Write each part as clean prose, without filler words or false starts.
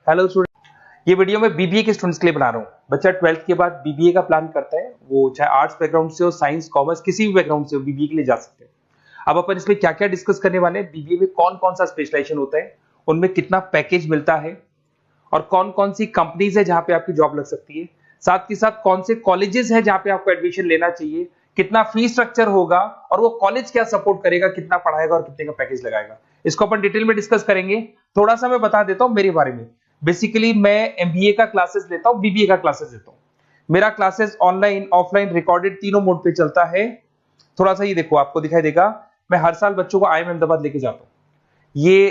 Hello student, ये video मैं BBA के स्टूडेंट्स के लिए बना रहा हूँ। बच्चा 12th के बाद बीबीए का प्लान करता है, वो चाहे आर्ट्स बैकग्राउंड से हो, साइंस, कॉमर्स, किसी भी बैकग्राउंड से हो, बीबीए के लिए जा सकते हैं। अब अपन इसमें क्या क्या डिस्कस करने वाले हैं, बीबीए में कौन कौन सा स्पेशलाइजेशन होता है, उनमें कितना पैकेज मिलता है और कौन कौन सी कंपनीज है जहां पे आपकी जॉब लग सकती है, साथ ही साथ कौन से कॉलेजेस है जहां पे आपको एडमिशन लेना चाहिए, कितना फी स्ट्रक्चर होगा और वो कॉलेज क्या सपोर्ट करेगा, कितना पढ़ाएगा और कितने का पैकेज लगाएगा, इसको अपन डिटेल में डिस्कस करेंगे। थोड़ा सा मैं बता देता हूं मेरे बारे में। बेसिकली मैं एमबीए का क्लासेस लेता हूं, बीबीए का क्लासेस लेता हूं। मेरा क्लासेस ऑनलाइन, ऑफलाइन, रिकॉर्डेड तीनों मोड पे चलता है। थोड़ा सा ये देखो, आपको दिखाई देगा, मैं हर साल बच्चों को आईएम अहमदाबाद लेके जाता हूँ। ये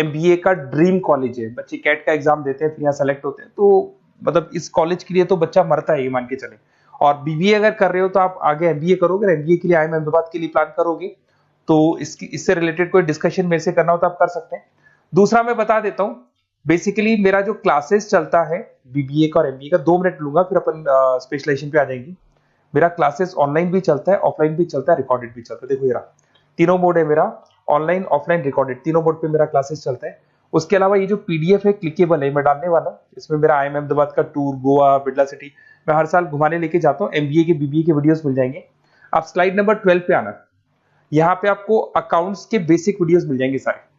एमबीए का ड्रीम कॉलेज है। बच्चे कैट का एग्जाम देते हैं, फिर यहाँ सेलेक्ट होते हैं, तो मतलब इस कॉलेज के लिए तो बच्चा मरता है, ये मान के चले। और बीबीए अगर कर रहे हो तो आप आगे एमबीए करोगे, एमबीए के लिए आईएम अहमदाबाद के लिए प्लान करोगे, तो इससे रिलेटेड कोई डिस्कशन मेरे से करना हो तो आप कर सकते हैं। दूसरा मैं बता देता हूँ, बेसिकली मेरा जो क्लासेस चलता है बीबीए का और एमबीए का, 2 मिनट लूंगा फिर अपन स्पेशलाइजेशन पे आ जाएंगे। मेरा क्लासेस ऑनलाइन भी चलता है, ऑफलाइन भी चलता है, रिकॉर्डेड भी चलता है। देखो ये रहा, तीनों मोड है मेरा, ऑनलाइन, ऑफलाइन, रिकॉर्डेड, तीनों मोड पे मेरा क्लासेस चलता है। उसके अलावा ये जो पीडीएफ है क्लिकेबल है, मैं डालने वाला हूँ। इसमें मेरा आईएम अहमदाबाद का टूर, गोवा, बिरला सिटी, मैं हर साल घुमाने लेके जाता हूँ। एमबीए के, बीबीए के वीडियोस मिल जाएंगे। आप स्लाइड नंबर 12 पे आना, यहाँ पे आपको अकाउंट्स के बेसिक वीडियोस मिल जाएंगे सारे।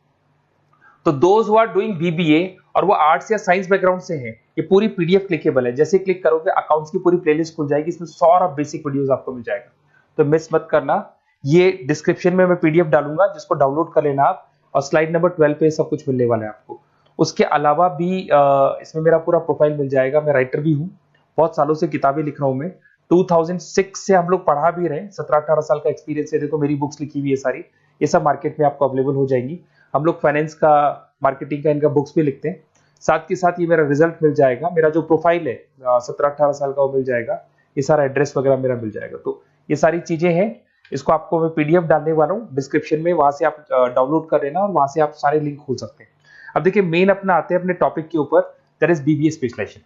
तो those who are doing BBA और वो आर्ट्स या साइंस बैकग्राउंड से हैं, ये पूरी पीडीएफ क्लिकेबल है। जैसे क्लिक करोगे अकाउंट्स की पूरी प्लेलिस्ट खुल जाएगी, इसमें सारा बेसिक वीडियोस आपको मिल जाएगा, तो मिस मत करना। ये डिस्क्रिप्शन में मैं पीडीएफ डालूंगा, जिसको डाउनलोड कर लेना आप, और स्लाइड नंबर 12 पे सब कुछ मिलने वाला है आपको। उसके अलावा भी इसमें मेरा पूरा प्रोफाइल मिल जाएगा। मैं राइटर भी हूँ, बहुत सालों से किताबें लिख रहा हूँ मैं। 2006 से हम लोग पढ़ा भी रहे, 17-18 साल का एक्सपीरियंस है। देखो मेरी बुक्स लिखी हुई है सारी, ये सब मार्केट में आपको अवेलेबल हो जाएंगी। हम लोग फाइनेंस का, मार्केटिंग का, इनका बुक्स भी लिखते हैं। साथ के साथ ये मेरा रिजल्ट मिल जाएगा, मेरा जो प्रोफाइल है 17-18 साल का वो मिल जाएगा, ये सारा एड्रेस वगैरह मेरा मिल जाएगा। तो ये सारी चीजें हैं, इसको आपको मैं पीडीएफ डालने वाला हूँ डिस्क्रिप्शन में, वहां से आप डाउनलोड कर लेना और वहां से आप सारे लिंक खोल सकते हैं। अब देखिए मेन अपना आते हैं अपने टॉपिक के ऊपर, that is BBA specialization.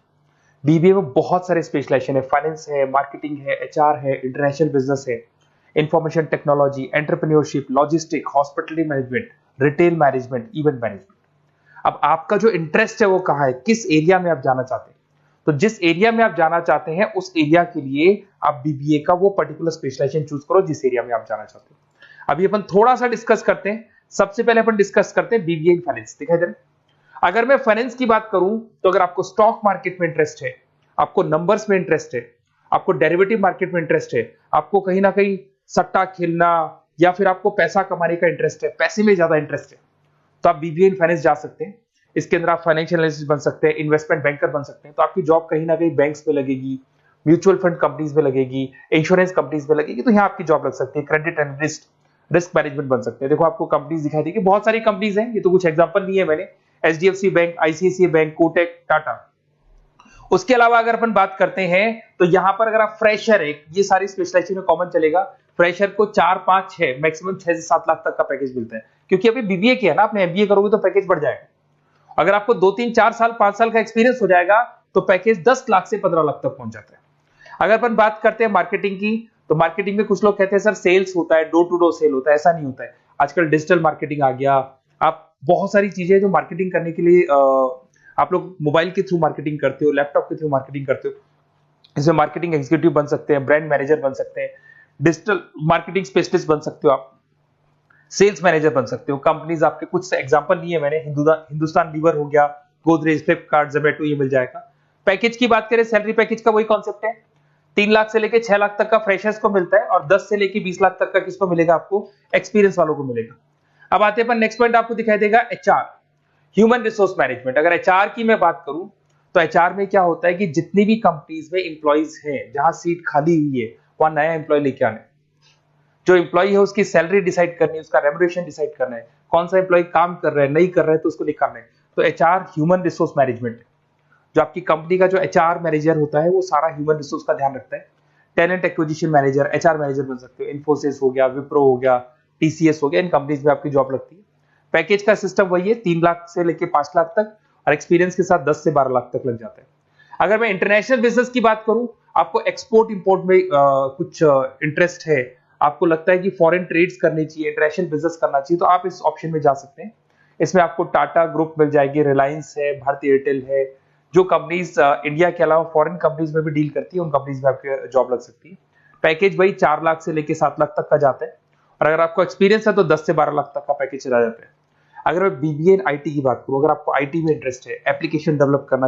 BBA में बहुत सारे स्पेशलाइजेशन है, फाइनेंस है, मार्केटिंग है, एचआर है, इंटरनेशनल बिजनेस है, information technology, entrepreneurship, logistic, hospitality management, retail management, event management. अब आपका जो इंटरेस्ट है वो कहाँ है, किस एरिया में आप जाना चाहते हैं, तो जिस एरिया में आप जाना चाहते हैं उस एरिया के लिए आप बीबीए का वो पर्टिकुलर स्पेशलाइजेशन चूज करो जिस एरिया में आप जाना चाहते हो। अभी अपन थोड़ा सा डिस्कस करते हैं। सबसे पहले अपन डिस्कस करते हैं बीबीए इन फाइनेंस। दिखाई दे रहा है? अगर मैं फाइनेंस की बात करूं तो अगर आपको स्टॉक मार्केट में इंटरेस्ट है, आपको नंबर्स में इंटरेस्ट है, आपको डेरिवेटिव मार्केट में इंटरेस्ट है, आपको कहीं ना कहीं सट्टा खेलना या फिर आपको पैसा कमाने का इंटरेस्ट है, पैसे में ज्यादा इंटरेस्ट है, तो आप बीबीए इन फाइनेंस जा सकते हैं। इसके अंदर आप फाइनेंशियल एनालिस्ट बन सकते हैं, इन्वेस्टमेंट बैंकर बन सकते हैं। तो आपकी जॉब कहीं ना कहीं बैंक्स में लगेगी, म्यूचुअल फंड कंपनीज में लगेगी, इंश्योरेंस कंपनीज में लगेगी, तो यहाँ आपकी जॉब लग सकती है। क्रेडिट एनालिस्ट, रिस्क मैनेजमेंट बन सकते हैं। देखो आपको कंपनीज दिखाई देगी, बहुत सारी कंपनीज हैं, ये तो कुछ एग्जांपल नहीं है मैंने, HDFC bank, ICICI bank, Kotak, Tata. उसके अलावा अगर अपन बात करते हैं तो यहां पर अगर आप फ्रेशर है, ये सारी स्पेशलाइजेशन में कॉमन चलेगा, फ्रेशर को 4, 5, 6, मैक्सिमम 6 से 7 लाख तक का पैकेज मिलता है। क्योंकि अभी बीबीए किया ना आपने, एमबीए करोगे तो पैकेज बढ़ जाएगा। अगर आपको 2, 3, 4 साल, 5 साल का एक्सपीरियंस हो जाएगा तो पैकेज 10 लाख से 15 लाख तक पहुंच जाता है। अगर अपन बात करते हैं मार्केटिंग की, तो मार्केटिंग में कुछ लोग कहते हैं सर सेल्स होता है, डोर टू डोर सेल होता है, ऐसा नहीं होता है। आजकल डिजिटल मार्केटिंग आ गया, आप बहुत सारी चीजें जो मार्केटिंग करने के लिए आप लोग मोबाइल के थ्रू मार्केटिंग करते हो, लैपटॉप के थ्रू मार्केटिंग करते हो। इसमें मार्केटिंग एग्जीक्यूटिव बन सकते हैं, ब्रांड मैनेजर बन सकते हैं, डिजिटल मार्केटिंग स्पेशलिस्ट बन सकते हो, आप सेल्स मैनेजर बन सकते हो। कंपनीज आपके कुछ एग्जांपल लिए मैंने, हिंदुस्तान लीवर हो गया, गोदरेज, फ्लिपकार्ट, जोमेटो, ये मिल जाएगा। पैकेज की बात करें, सैलरी पैकेज का वही कॉन्सेप्ट है, 3 लाख से लेके 6 लाख तक का फ्रेशर्स को मिलता है, और 10 से लेके 20 लाख तक का किसको मिलेगा, आपको एक्सपीरियंस वालों को मिलेगा। अब आते हैं नेक्स्ट पॉइंट, आपको दिखाई देगा एचआर, ह्यूमन रिसोर्स मैनेजमेंट। अगर एचआर की मैं बात करूं तो एचआर में क्या होता है कि जितनी भी कंपनीज में इंप्लॉइज हैं, जहां सीट खाली हुई है वहां नया इंप्लॉय लेके आना है। जो इंप्लॉय है उसकी सैलरी डिसाइड करनी है, उसका रेम्युनरेशन डिसाइड करना है, कौन सा इंप्लॉय काम कर रहा है, नहीं कर रहा है तो उसको निकालना है। तो एचआर ह्यूमन रिसोर्स मैनेजमेंट है। जो आपकी कंपनी का जो एचआर मैनेजर होता है वो सारा ह्यूमन रिसोर्स का ध्यान रखता है। Talent acquisition manager, HR manager बन सकते हो। इन्फोसिस हो गया, विप्रो हो गया, टीसीएस हो गया, इन कंपनीज में आपकी जॉब लगती है। पैकेज का सिस्टम वही है, 3 लाख से लेके 5 लाख तक, और एक्सपीरियंस के साथ 10 से 12 लाख तक लग जाता है। अगर मैं इंटरनेशनल बिजनेस की बात करूं, आपको एक्सपोर्ट इंपोर्ट में कुछ इंटरेस्ट है, आपको लगता है कि फॉरेन ट्रेड्स करनी चाहिए, इंटरनेशनल बिजनेस करना चाहिए, तो आप इस ऑप्शन में जा सकते हैं। इसमें आपको टाटा ग्रुप मिल जाएगी, रिलायंस है, भारती एयरटेल है, जो कंपनीज इंडिया के अलावा फॉरेन कंपनीज में भी डील करती है, उन कंपनीज में आपकी जॉब लग सकती है। पैकेज वही 4 लाख से लेके 7 लाख तक का जाता है, और अगर आपको एक्सपीरियंस है तो 10 से 12 लाख तक का पैकेज चला जाता है। अगर मैं बीबीए एंड आईटी की बात करूं, अगर आपको आईटी में इंटरेस्ट है, एप्लीकेशन डेवलप करना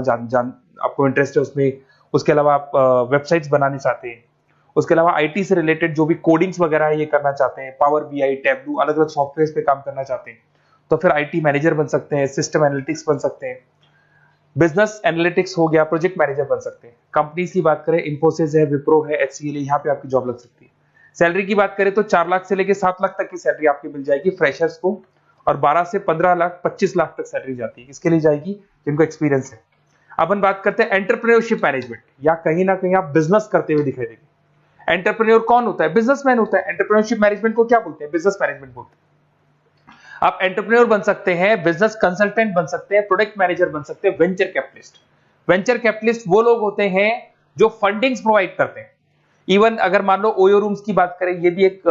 आपको इंटरेस्ट है उसमें, उसके अलावा आप वेबसाइट्स बनाने चाहते हैं, उसके अलावा आईटी से रिलेटेड जो भी कोडिंग्स वगैरह है ये करना चाहते हैं, पावर बीआई, टैबलू, अलग अलग सॉफ्टवेयर पे काम करना चाहते हैं, तो फिर आईटी मैनेजर बन सकते हैं, सिस्टम एनालिटिक्स बन सकते हैं, बिजनेस एनालिटिक्स हो गया, प्रोजेक्ट मैनेजर बन सकते हैं। कंपनीज की बात करें, इन्फोसिस है, विप्रो है, एचसीएल है, यहाँ पे आपकी जॉब लग सकती है। सैलरी की बात करें तो 4 लाख से लेके 7 लाख तक की सैलरी आपकी मिल जाएगी फ्रेशर्स को, और 12 से 15 लाख 25 लाख तक सैलरी जाती है। किसके लिए जाएगी? जिनको एक्सपीरियंस है। अपन बात करते हैं एंटरप्रेन्योरशिप मैनेजमेंट, या कहीं ना कहीं आप बिजनेस करते हुए दिखाई देंगे। एंटरप्रेन्योर कौन होता है? बिजनेसमैन होता है। एंटरप्रेन्योरशिप मैनेजमेंट को क्या बोलते हैं? बिजनेस मैनेजमेंट बोलते हैं। आप एंटरप्रेन्योर बन सकते हैं, बिजनेस कंसल्टेंट बन सकते हैं, प्रोडक्ट मैनेजर बन सकते हैं, वेंचर कैपिटलिस्ट। वेंचर कैपिटलिस्ट वो लोग होते हैं जो फंडिंग्स प्रोवाइड करते हैं। इवन अगर मान लो ओयो रूम्स की बात करें, ये भी एक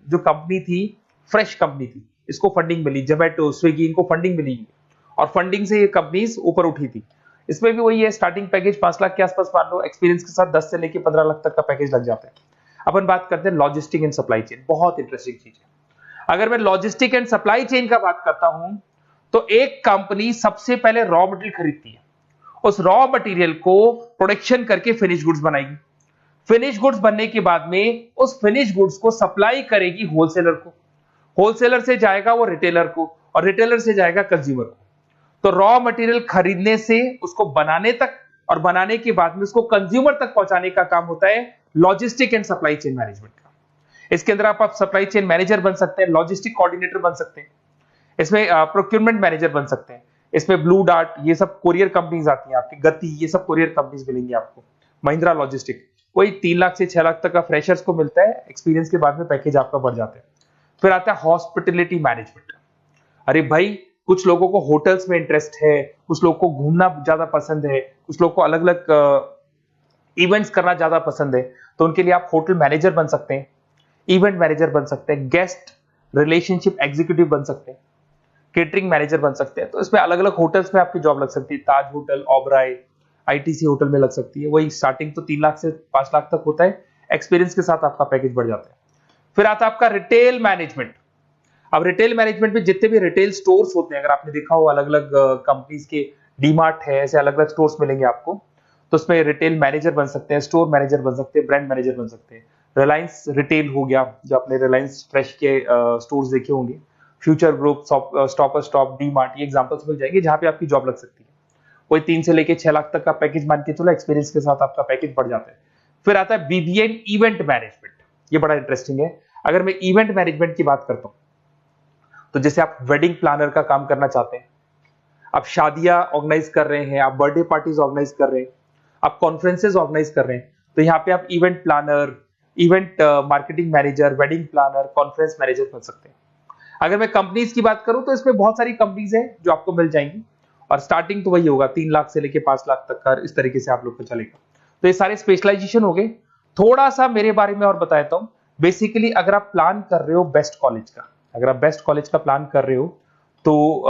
जो कंपनी थी, फ्रेश कंपनी थी, इसको फंडिंग मिली, जोमेटो, स्विगी, इनको फंडिंग मिली, और फंडिंग से ये कंपनीज ऊपर उठी थी। इसमें भी वही है, स्टार्टिंग पैकेज 5 लाख के आसपास मान लो, एक्सपीरियंस के साथ 10 से लेके 15 लाख तक का पैकेज लग जाता है। अपन बात करते हैं लॉजिस्टिक एंड सप्लाई चेन, बहुत इंटरेस्टिंग चीज है। अगर मैं लॉजिस्टिक एंड सप्लाई चेन का बात करता हूं, तो एक कंपनी सबसे पहले रॉ मटेरियल खरीदती है, उस रॉ मटेरियल को प्रोडक्शन करके फिनिश गुड्स बनाएगी। फिनिश गुड्स बनने के बाद में उस फिनिश गुड्स को सप्लाई करेगी होलसेलर को, होलसेलर से जाएगा वो रिटेलर को, और रिटेलर से जाएगा कंज्यूमर को। तो रॉ मटेरियल खरीदने से उसको बनाने तक, और बनाने के बाद में उसको कंज्यूमर तक पहुंचाने का काम होता है logistic and supply chain management का। इसके अंदर आप सप्लाई चेन मैनेजर बन सकते हैं, लॉजिस्टिक कोऑर्डिनेटर बन सकते हैं, इसमें प्रोक्योरमेंट मैनेजर बन सकते हैं, इसमें ब्लू डार्ट, ये सब कोरियर कंपनीज आती हैं आपकी, गति, ये सब कोरियर कंपनीज मिलेंगी आपको, महिंद्रा लॉजिस्टिक। कोई 3 लाख से 6 लाख तक का फ्रेशर्स को मिलता है, एक्सपीरियंस के बाद में पैकेज आपका बढ़ जाता है। फिर आता है हॉस्पिटलिटी मैनेजमेंट। अरे भाई, कुछ लोगों को होटल्स में इंटरेस्ट है, कुछ लोगों को घूमना ज्यादा पसंद है, कुछ लोगों को अलग अलग इवेंट्स करना ज्यादा पसंद है, तो उनके लिए आप होटल मैनेजर बन सकते हैं, इवेंट मैनेजर बन सकते हैं, गेस्ट रिलेशनशिप एग्जीक्यूटिव बन सकते हैं, केटरिंग मैनेजर बन सकते हैं। तो इसमें अलग अलग होटल्स में आपकी जॉब लग सकती है, ताज होटल, ओबराय, आईटीसी होटल में लग सकती है। वही स्टार्टिंग तो 3 लाख से 5 लाख तक होता है, एक्सपीरियंस के साथ आपका पैकेज बढ़ जाता है। फिर आता है आपका रिटेल मैनेजमेंट। अब रिटेल मैनेजमेंट में जितने भी रिटेल स्टोर्स होते हैं, अगर आपने देखा हो अलग अलग कंपनीज के, डीमार्ट है, ऐसे अलग अलग स्टोर्स मिलेंगे आपको, तो उसमें रिटेल मैनेजर बन सकते हैं, स्टोर मैनेजर बन सकते हैं, ब्रांड मैनेजर बन सकते हैं। रिलायंस रिटेल हो गया, जो आपने रिलायंस फ्रेश के स्टोर्स देखे होंगे, future group, stopper stop, DMart, ये एग्जांपल्स मिल जाएंगे जहां पे आपकी जॉब लग सकती है। कोई 3 से लेके 6 लाख तक का पैकेज मान के चलो, एक्सपीरियंस के साथ आपका पैकेज बढ़ जाता है। फिर आता है बीबीए इवेंट मैनेजमेंट, ये बड़ा इंटरेस्टिंग है। अगर मैं इवेंट मैनेजमेंट की बात करता हूं, तो जैसे आप वेडिंग प्लानर का काम करना चाहते हैं, आप शादियां ऑर्गेनाइज कर रहे हैं, आप बर्थडे पार्टीज ऑर्गेनाइज कर रहे हैं, आप कॉन्फ्रेंसेज ऑर्गेनाइज कर रहे हैं, तो यहाँ पे आप event planner, event marketing manager, wedding planner, conference manager बन सकते हैं। अगर मैं कंपनीज की बात करूं, तो इसमें बहुत सारी कंपनीज हैं जो आपको मिल जाएंगी, और स्टार्टिंग तो वही होगा 3 लाख से लेके 5 लाख तक का, इस तरीके से आप लोग को चलेगा। तो ये सारे स्पेशलाइजेशन हो गए। थोड़ा सा मेरे बारे में और बताता हूं। बेसिकली अगर आप प्लान कर रहे हो बेस्ट कॉलेज का, अगर आप बेस्ट कॉलेज का प्लान कर रहे हो, तो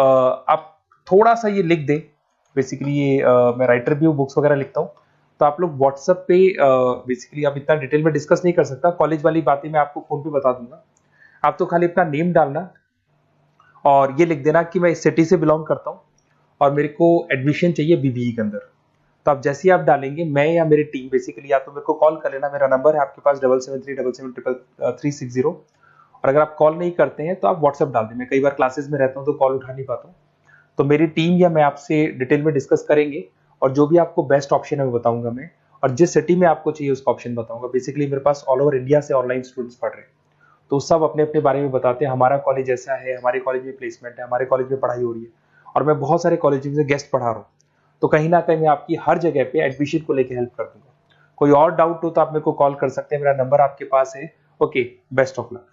आप थोड़ा सा ये लिख दें। बेसिकली ये मैं राइटर भी हूँ, बुक्स वगैरह लिखता हूँ, तो आप लोग व्हाट्सएप पे, बेसिकली आप इतना डिटेल में डिस्कस नहीं कर सकता, कॉलेज वाली बातें मैं आपको फोन पे बता दूंगा। आप तो खाली अपना नेम डालना और ये लिख देना कि मैं इस सिटी से बिलोंग करता हूँ और मेरे को एडमिशन चाहिए बीबीई के अंदर। तो आप जैसे ही आप डालेंगे, मैं या मेरी टीम बेसिकली, या तो मेरे को कॉल कर लेना, मेरा नंबर है आपके पास 77377360। और अगर आप कॉल नहीं करते हैं तो आप व्हाट्सएप डाल दें। मैं कई बार क्लासेस में रहता हूँ तो कॉल उठा नहीं पाता हूँ, तो मेरी टीम या मैं आपसे डिटेल में डिस्कस करेंगे, और जो भी आपको बेस्ट ऑप्शन है वो बताऊंगा मैं, और जिस सिटी में आपको चाहिए उसका ऑप्शन बताऊंगा। बेसिकली मेरे पास ऑल ओवर इंडिया से ऑनलाइन स्टूडेंट्स पढ़ रहे हैं, तो सब अपने अपने बारे में बताते हैं, हमारा कॉलेज ऐसा है, हमारे कॉलेज में प्लेसमेंट है, हमारे कॉलेज में पढ़ाई हो रही है, और मैं बहुत सारे कॉलेज में गेस्ट पढ़ा रहा हूँ। तो कहीं ना कहीं मैं आपकी हर जगह पे एडमिशन को लेकर हेल्प कर दूंगा। कोई और डाउट हो तो आप मेरे को कॉल कर सकते हैं, मेरा नंबर आपके पास है। Okay, best of luck.